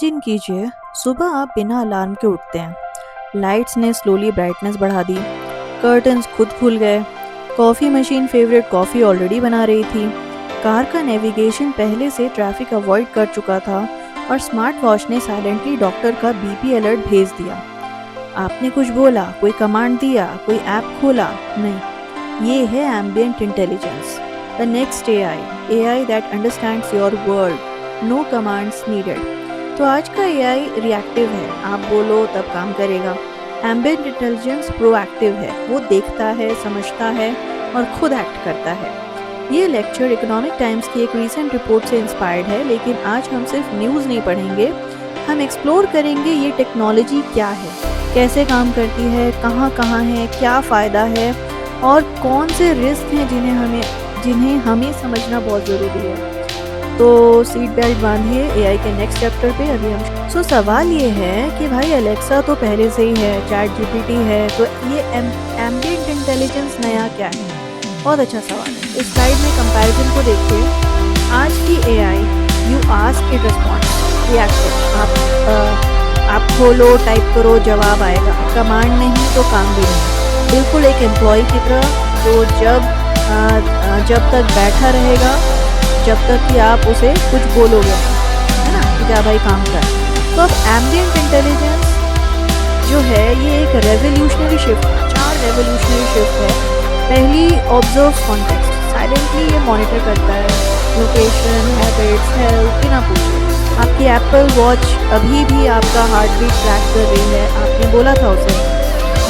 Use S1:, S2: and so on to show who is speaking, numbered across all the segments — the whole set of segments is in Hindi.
S1: इमेजिन कीजिए, सुबह आप बिना अलार्म के उठते हैं। लाइट्स ने स्लोली ब्राइटनेस बढ़ा दी, कर्टन्स खुद खुल गए, coffee machine favourite coffee already बना रही थी, कार का नेविगेशन पहले से ट्रैफिक अवॉइड कर चुका था और स्मार्ट वॉच ने साइलेंटली डॉक्टर का बीपी अलर्ट भेज दिया। आपने कुछ बोला, कोई कमांड दिया, कोई ऐप खोला? नहीं, ये है ambient intelligence, the next AI that understands your world, no commands needed. तो आज का एआई रिएक्टिव है, आप बोलो तब काम करेगा। एम्बिएंट इंटेलिजेंस प्रोएक्टिव है, वो देखता है, समझता है और खुद एक्ट करता है। ये लेक्चर इकोनॉमिक टाइम्स की एक रीसेंट रिपोर्ट से इंस्पायर्ड है, लेकिन आज हम सिर्फ न्यूज़ नहीं पढ़ेंगे, हम एक्सप्लोर करेंगे ये टेक्नोलॉजी क्या है, कैसे काम करती है, कहाँ कहाँ है, क्या फ़ायदा है और कौन से रिस्क हैं जिन्हें हमें समझना बहुत ज़रूरी है। तो सीट बेल्ट बांधिए, एआई के नेक्स्ट चैप्टर पे अभी हम सवाल ये है कि भाई अलेक्सा तो पहले से ही है, चैट जीपीटी है, तो ये एम्बिएंट इंटेलिजेंस नया क्या है? बहुत अच्छा सवाल है। इस स्लाइड में कंपैरिजन को देखिए। आज की AI, you ask it response, reactive. आप खोलो, टाइप करो, जवाब आएगा। कमांड नहीं तो काम भी नहीं, बिल्कुल एक एम्प्लॉय की तरह जो जब तक बैठा रहेगा, जब तक कि आप उसे कुछ बोलोगे, है ना, कि क्या भाई काम कर। तो अब एम्बिएंट इंटेलिजेंस जो है ये एक रेवोल्यूशनरी शिफ्ट, 4 रेवोल्यूशनरी शिफ्ट है। पहली, ऑब्जर्व कॉन्टेक्स्ट, साइलेंटली ये मॉनिटर करता है लोकेशन, हैबिट्स, हेल्थ, बिना पूछे। आपकी एप्पल वॉच अभी भी आपका हार्ट बीट ट्रैक कर रही है, आपने बोला था उसे।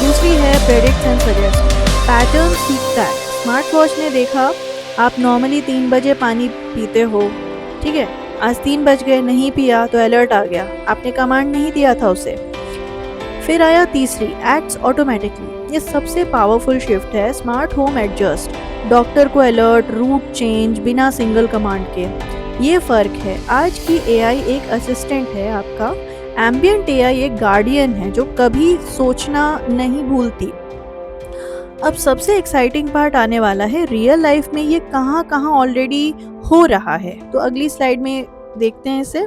S1: दूसरी है प्रेडिक्ट एंड सजेस्ट, पैटर्न सीखता है। स्मार्ट वॉच ने देखा आप नॉर्मली 3 बजे पानी पीते हो, ठीक है, आज 3 बज गए, नहीं पिया तो अलर्ट आ गया, आपने कमांड नहीं दिया था उसे। फिर आया तीसरी, एक्ट्स ऑटोमेटिकली। ये सबसे पावरफुल शिफ्ट है। स्मार्ट होम एडजस्ट, डॉक्टर को अलर्ट, रूट चेंज बिना सिंगल कमांड के। ये फ़र्क है। आज की एआई एक असिस्टेंट है आपका, एम्बिएंट एआई एक गार्डियन है जो कभी सोचना नहीं भूलती। अब सबसे एक्साइटिंग पार्ट आने वाला है, रियल लाइफ में ये कहाँ कहाँ ऑलरेडी हो रहा है। तो अगली स्लाइड में देखते हैं इसे।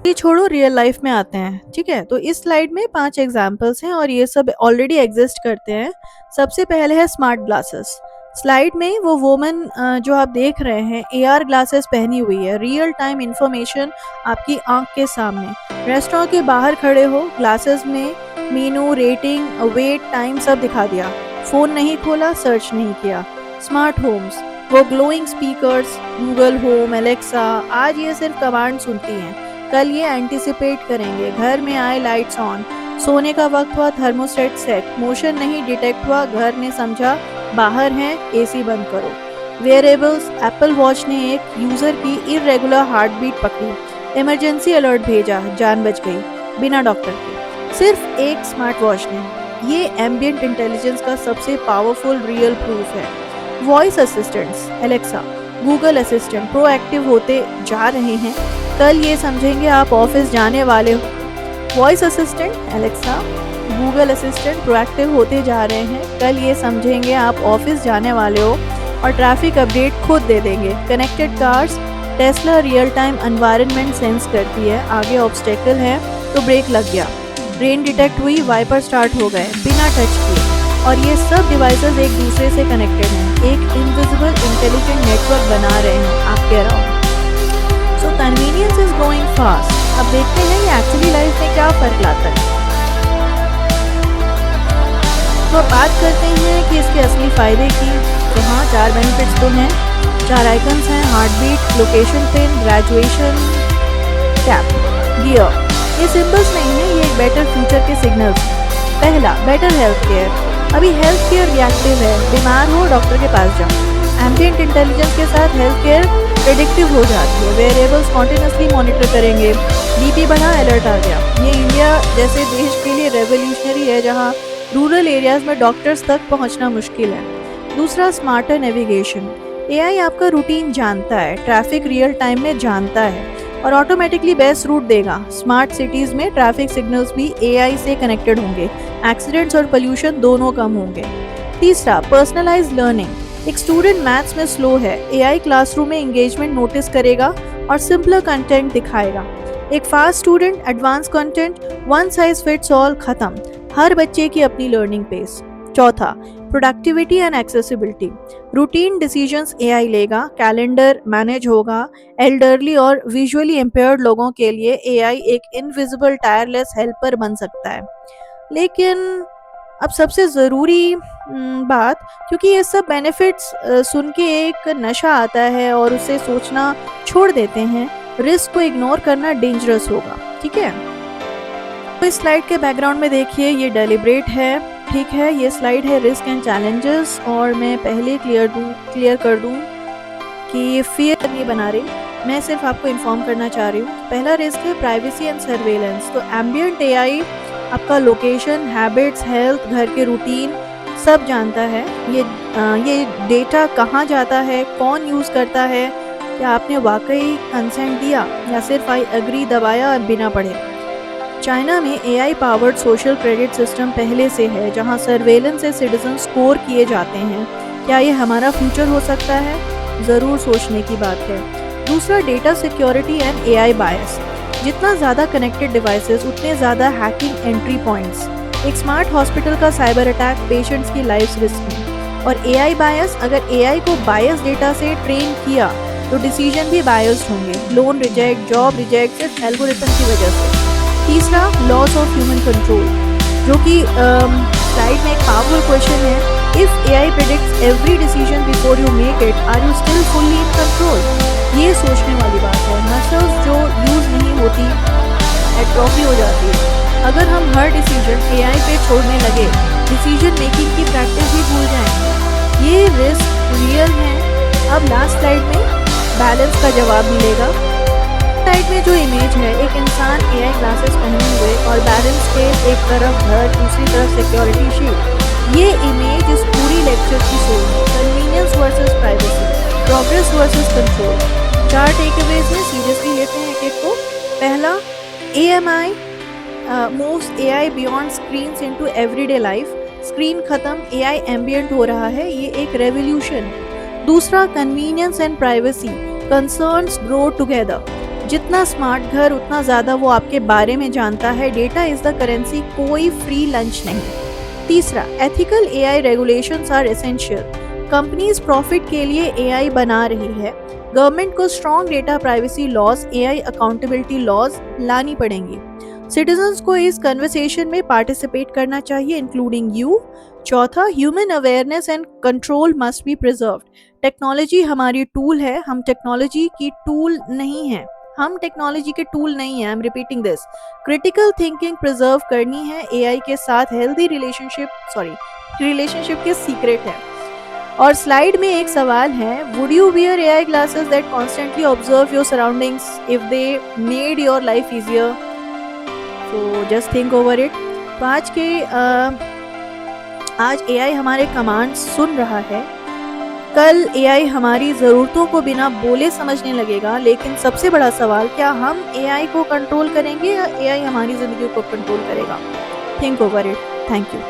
S1: ये छोड़ो, रियल लाइफ में आते हैं, ठीक है। तो इस स्लाइड में 5 एग्जांपल्स हैं और ये सब ऑलरेडी एग्जिस्ट करते हैं। सबसे पहले है स्मार्ट ग्लासेस। स्लाइड में वो वोमन जो आप देख रहे हैं एआर ग्लासेस पहनी हुई है, रियल टाइम इंफॉर्मेशन आपकी आंख के सामने। रेस्टोरेंट के बाहर खड़े हो, ग्लासेस में मेनू, रेटिंग, वेट, टाइम सब दिखा दिया। फोन नहीं खोला, सर्च नहीं किया। स्मार्ट होम्स, वो glowing speakers, Google home, Alexa, आज ये सिर्फ कमांड सुनती हैं, कल ये एंटिसिपेट करेंगे। घर में आए, लाइट्स ऑन, सोने का वक्त हुआ, थर्मोस्टेट सेट, मोशन नहीं डिटेक्ट हुआ, घर ने समझा बाहर हैं, एसी बंद करो। वेयरेबल्स, एप्पल वॉच ने एक यूजर की इरेगुलर हार्ट बीट पकड़ी, इमरजेंसी अलर्ट भेजा, जान बच गई बिना डॉक्टर के, सिर्फ एक स्मार्ट वॉच ने। ये एम्बिएंट इंटेलिजेंस का सबसे पावरफुल रियल प्रूफ है। Voice assistants, Alexa, Google assistant proactive होते जा रहे हैं, कल ये समझेंगे आप ऑफिस जाने वाले हो। Voice assistant, Alexa, Google assistant proactive होते जा रहे हैं, कल ये समझेंगे आप ऑफिस जाने वाले हो और ट्रैफिक अपडेट खुद दे देंगे। Connected cars, Tesla real time environment sense करती है, आगे ऑब्स्टेकल है तो ब्रेक लग गया, रेन डिटेक्ट हुई, वाइपर स्टार्ट हो गए बिना टच किए। और ये सब डिवाइसेस एक दूसरे से कनेक्टेड हैं, एक इनविजिबल इंटेलिजेंट नेटवर्क बना रहे हैं आपके around. So convenience is growing fast. अब देखते हैं ये एक्चुअली लाइफ में क्या फ़र्क लाता है। तो अब बात करते हैं कि इसके असली फ़ायदे की। तो हाँ, 4 बेनिफिट्स तो हैं, 4 आइकन्स हैं, heart beat, location pin, graduation cap, gear. ये सिंबल्स नहीं है, ये एक बेटर फ्यूचर के सिग्नल्स हैं। पहला, बेटर हेल्थ केयर। अभी हेल्थ केयर रिएक्टिव है, बीमार हो डॉक्टर के पास जाओ। एम्बिएंट इंटेलिजेंस के साथ हेल्थ केयर प्रेडिक्टिव हो जाती है, वेरिएबल्स कॉन्टिन्यूसली मॉनिटर करेंगे, बीपी बढ़ा, अलर्ट आ गया। ये इंडिया जैसे देश के लिए रेवोल्यूशनरी है जहाँ रूरल एरियाज में डॉक्टर्स तक पहुँचना मुश्किल है। दूसरा, स्मार्टर नेविगेशन। एआई आपका रूटीन जानता है, ट्रैफिक रियल टाइम में जानता है और ऑटोमेटिकली बेस्ट रूट देगा। स्मार्ट सिटीज़ में ट्रैफिक सिग्नल्स भी एआई से कनेक्टेड होंगे, एक्सीडेंट्स और पोल्यूशन दोनों कम होंगे। तीसरा, पर्सनलाइज्ड लर्निंग। एक स्टूडेंट मैथ्स में स्लो है, एआई क्लासरूम में एंगेजमेंट नोटिस करेगा और सिंपलर कंटेंट दिखाएगा। एक fast student, advance content, one size fits all खत्म। हर बच्चे की अपनी लर्निंग पेस। चौथा, productivity and accessibility. Routine decisions AI लेगा, कैलेंडर मैनेज होगा। एल्डरली और विजुअली इम्पेयर्ड लोगों के लिए एआई एक इनविजिबल टायरलेस हेल्पर बन सकता है। लेकिन अब सबसे ज़रूरी बात, क्योंकि ये सब बेनिफिट्स सुन के एक नशा आता है और उसे सोचना छोड़ देते हैं, रिस्क को इग्नोर करना डेंजरस होगा। ठीक है, तो इस स्लाइड के बैकग्राउंड में देखिए, ये डेलिब्रेट है। ठीक है, ये स्लाइड है रिस्क एंड चैलेंजेस, और मैं पहले क्लियर कर दूं कि ये फियर नहीं बना रही, मैं सिर्फ आपको इन्फॉर्म करना चाह रही हूँ। पहला रिस्क है प्राइवेसी एंड सर्वेलेंस। तो एम्बिएंट एआई आपका लोकेशन, हैबिट्स, हेल्थ, घर के रूटीन सब जानता है। ये डेटा कहाँ जाता है, कौन यूज़ करता है, क्या आपने वाकई कंसेंट दिया या सिर्फ आई एग्री दबाया बिना पढ़े। चाइना में AI powered social credit system पहले से है, जहां सर्वेलेंस से सिटीजन स्कोर किए जाते हैं। क्या ये हमारा फ्यूचर हो सकता है? ज़रूर सोचने की बात है। दूसरा, डेटा सिक्योरिटी एंड एआई बायस। जितना ज़्यादा कनेक्टेड डिवाइसेस, उतने ज़्यादा हैकिंग एंट्री पॉइंट्स। एक स्मार्ट हॉस्पिटल का साइबर अटैक पेशेंट्स की लाइफ रिस्क में। और एआई बायस, अगर एआई को बायस डेटा से ट्रेन किया तो डिसीजन भी बायस्ड होंगे। लोन रिजेक्ट, जॉब रिजेक्ट सिर्फ एल्गोरिथम की वजह से। तीसरा, लॉस ऑफ ह्यूमन कंट्रोल, जो कि स्लाइड में एक पावरफुल क्वेश्चन है। If AI predicts every decision before you make it, are you still fully in control? ये सोचने वाली बात है। मसल्स जो यूज नहीं होती, एट्रोफी हो जाती है। अगर हम हर डिसीजन एआई पे छोड़ने लगे, डिसीजन मेकिंग की प्रैक्टिस ही भूल जाएंगे। ये रिस्क रियल है। अब लास्ट स्लाइड में बैलेंस का जवाब मिलेगा। साइड में जो इमेज है, एक इंसान एआई ग्लासेस पहने हुए और बैलेंस के एक तरफ घर, दूसरी तरफ सिक्योरिटी शील्ड। ये इमेज इस पूरी लेक्चर की सोल है। Convenience versus privacy, progress versus control. 4 takeaways में सीरियसली लेते हैं एक एक को। पहला, AMI moves AI beyond screens into everyday life. Screen खत्म, एआई एम्बिएंट हो रहा है, ये एक रेवोल्यूशन है। दूसरा, convenience and privacy, concerns grow together. जितना स्मार्ट घर, उतना ज़्यादा वो आपके बारे में जानता है। डेटा इज़ द करेंसी, कोई फ्री लंच नहीं। तीसरा, ethical AI regulations are essential. Companies profit के लिए एआई बना रही है। गवर्नमेंट को strong data privacy laws, AI accountability laws लानी पड़ेंगी। सिटीजन्स को इस कन्वर्सेशन में पार्टिसिपेट करना चाहिए, इंक्लूडिंग यू। चौथा, human awareness and control must be preserved. Technology हमारी टूल है, हम टेक्नोलॉजी की टूल नहीं है। हम टेक्नोलॉजी के टूल नहीं है। I am repeating this. Critical thinking preserve करनी है। एआई के साथ हेल्दी रिलेशनशिप के सीक्रेट है। और स्लाइड में एक सवाल है, would you wear AI glasses that constantly observe your surroundings if they made your life easier? So just think over it. तो आज एआई हमारे कमांड सुन रहा है। कल एआई हमारी ज़रूरतों को बिना बोले समझने लगेगा। लेकिन सबसे बड़ा सवाल, क्या हम एआई को कंट्रोल करेंगे या एआई हमारी ज़िंदगी को कंट्रोल करेगा? Think over it. Thank you.